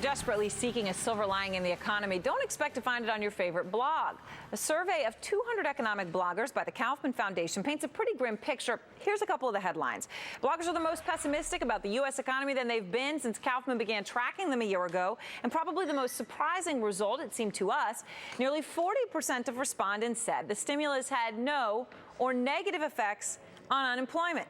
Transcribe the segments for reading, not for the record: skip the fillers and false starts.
desperately seeking a silver lining in the economy, don't expect to find it on your favorite blog. A survey of 200 economic bloggers by the Kaufman Foundation paints a pretty grim picture. Here's a couple of the headlines. Bloggers are the most pessimistic about the U.S. economy than they've been since Kaufman began tracking them a year ago. And probably the most surprising result, it seemed to us, nearly 40% of respondents said the stimulus had no or negative effects on unemployment.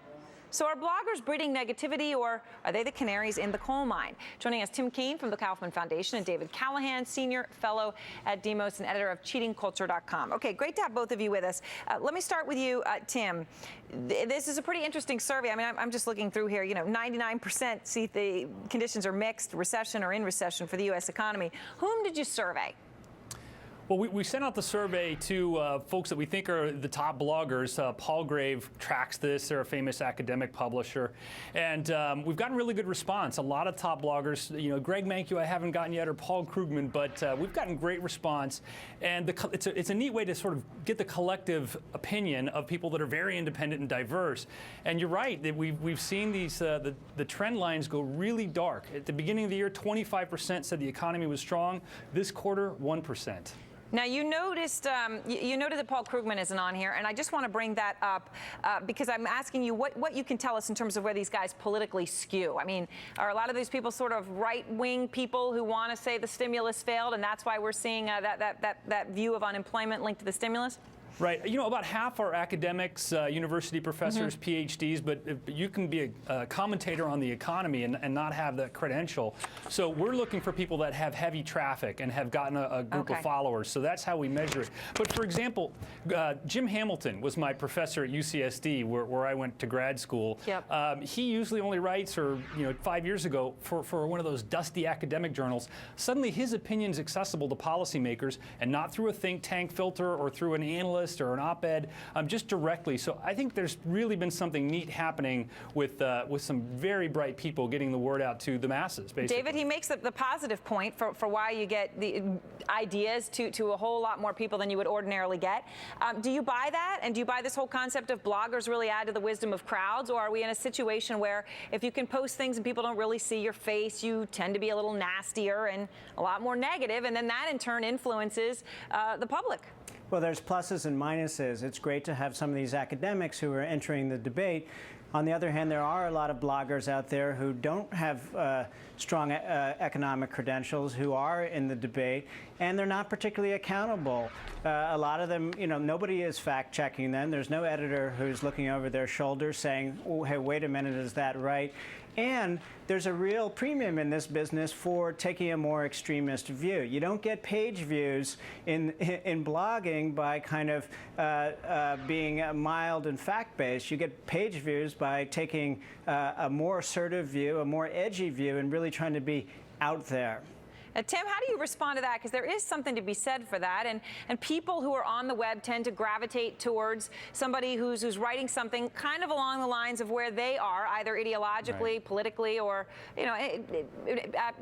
So are bloggers breeding negativity, or are they the canaries in the coal mine? Joining us, Tim Keane from the Kaufman Foundation and David Callahan, senior fellow at Demos and editor of cheatingculture.com. Okay, great to have both of you with us. Let me start with you, Tim. This is a pretty interesting survey. I mean, I'm just looking through here. 99% see the conditions are mixed, recession or in recession for the U.S. economy. Whom did you survey? Well, we sent out the survey to folks that we think are the top bloggers. Paul Grave tracks this. They're a famous academic publisher. And we've gotten really good response. A lot of top bloggers, Greg Mankiw I haven't gotten yet, or Paul Krugman, but we've gotten great response. And it's a neat way to sort of get the collective opinion of people that are very independent and diverse. And you're right, that we've seen these the trend lines go really dark. At the beginning of the year, 25% said the economy was strong. This quarter, 1%. Now, you noticed you noted that Paul Krugman isn't on here, and I just want to bring that up because I'm asking you what you can tell us in terms of where these guys politically skew. I mean, are a lot of these people sort of right-wing people who want to say the stimulus failed, and that's why we're seeing that view of unemployment linked to the stimulus? Right. About half are academics, university professors, PhDs, but you can be a commentator on the economy and not have that credential. So we're looking for people that have heavy traffic and have gotten a group of followers. So that's how we measure it. But for example, Jim Hamilton was my professor at UCSD, where I went to grad school. Yep. He usually only writes, 5 years ago, for one of those dusty academic journals. Suddenly his opinion is accessible to policymakers and not through a think tank filter or through an analyst or an op-ed, just directly. So I think there's really been something neat happening with some very bright people getting the word out to the masses, basically. David, he makes the positive point for why you get the ideas to a whole lot more people than you would ordinarily get. Do you buy that? And do you buy this whole concept of bloggers really add to the wisdom of crowds? Or are we in a situation where if you can post things and people don't really see your face, you tend to be a little nastier and a lot more negative, and then that in turn influences the public? Well, there's pluses and minuses. It's great to have some of these academics who are entering the debate. On the other hand, there are a lot of bloggers out there who don't have strong economic credentials, who are in the debate, and they're not particularly accountable. A lot of them, nobody is fact-checking them. There's no editor who's looking over their shoulder saying, oh, hey, wait a minute, is that right? And there's a real premium in this business for taking a more extremist view. You don't get page views in blogging by kind of being mild and fact-based. You get page views by taking a more assertive view, a more edgy view, and really trying to be out there. Tim, how do you respond to that? Because there is something to be said for that, and people who are on the web tend to gravitate towards somebody who's writing something kind of along the lines of where they are, either ideologically, politically, or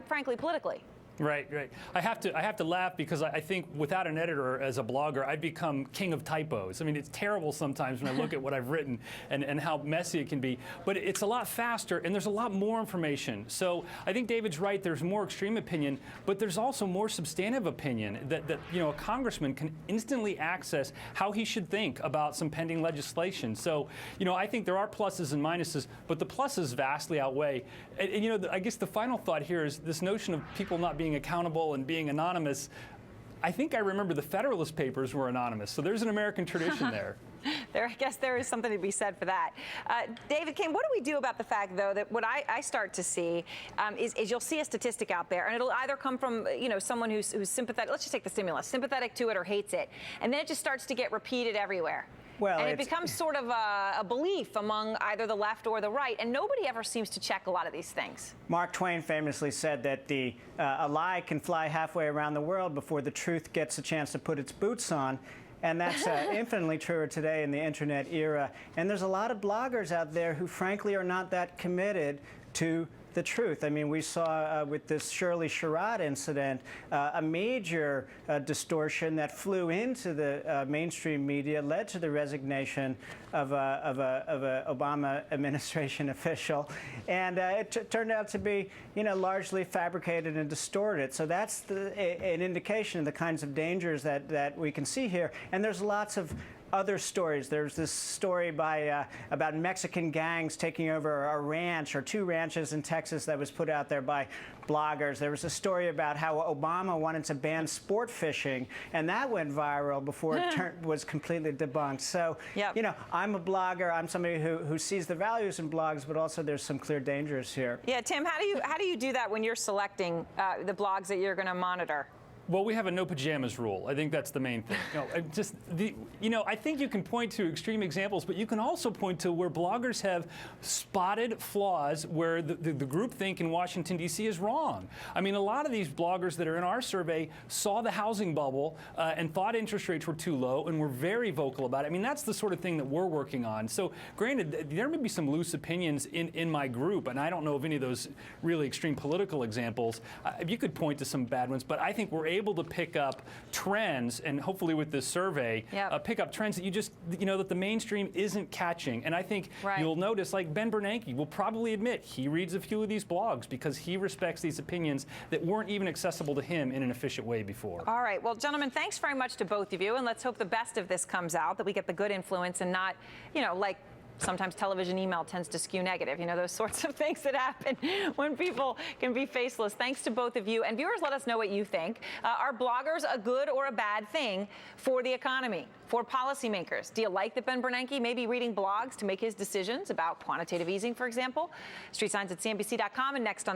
frankly, politically. Right. I have to laugh because I think without an editor as a blogger, I've become king of typos. I mean, it's terrible sometimes when I look at what I've written and how messy it can be. But it's a lot faster and there's a lot more information. So I think David's right. There's more extreme opinion, but there's also more substantive opinion that a congressman can instantly access how he should think about some pending legislation. So I think there are pluses and minuses, but the pluses vastly outweigh. And I guess the final thought here is this notion of people not being accountable and being anonymous. I think I remember the Federalist Papers were anonymous, so there's an American tradition there. I guess there is something to be said for that. David Cain, what do we do about the fact, though, that what I start to see is you'll see a statistic out there, and it'll either come from someone who's sympathetic, let's just take the stimulus, sympathetic to it or hates it, and then it just starts to get repeated everywhere. Well, and it becomes sort of a belief among either the left or the right, and nobody ever seems to check a lot of these things. Mark Twain famously said that a lie can fly halfway around the world before the truth gets a chance to put its boots on. And that's infinitely truer today in the internet era. And there's a lot of bloggers out there who frankly are not that committed to the truth. I mean, we saw with this Shirley Sherrod incident a major distortion that flew into the mainstream media, led to the resignation of a Obama administration official, and it turned out to be, largely fabricated and distorted. So that's an indication of the kinds of dangers that we can see here. And there's lots of other stories. There's this story about Mexican gangs taking over a ranch or 2 ranches in Texas that was put out there by bloggers. There was a story about how Obama wanted to ban sport fishing, and that went viral before it was completely debunked. So, I'm a blogger. I'm somebody who sees the values in blogs, but also there's some clear dangers here. Yeah, Tim, how do you do that when you're selecting the blogs that you're going to monitor? Well, we have a no pajamas rule. I think that's the main thing. I think you can point to extreme examples, but you can also point to where bloggers have spotted flaws where the groupthink in Washington, D.C. is wrong. I mean, a lot of these bloggers that are in our survey saw the housing bubble and thought interest rates were too low and were very vocal about it. I mean, that's the sort of thing that we're working on. So, granted, there may be some loose opinions in my group, and I don't know of any of those really extreme political examples. You could point to some bad ones, but I think we're able to pick up trends, and hopefully with this survey, pick up trends that you just, that the mainstream isn't catching. And I think you'll notice, like Ben Bernanke will probably admit he reads a few of these blogs because he respects these opinions that weren't even accessible to him in an efficient way before. All right. Well, gentlemen, thanks very much to both of you, and let's hope the best of this comes out, that we get the good influence and not, like sometimes television email tends to skew negative, those sorts of things that happen when people can be faceless. Thanks to both of you. And viewers, let us know what you think. Are bloggers a good or a bad thing for the economy, for policymakers? Do you like that Ben Bernanke may be reading blogs to make his decisions about quantitative easing, for example? Street Signs at CNBC.com, and next on the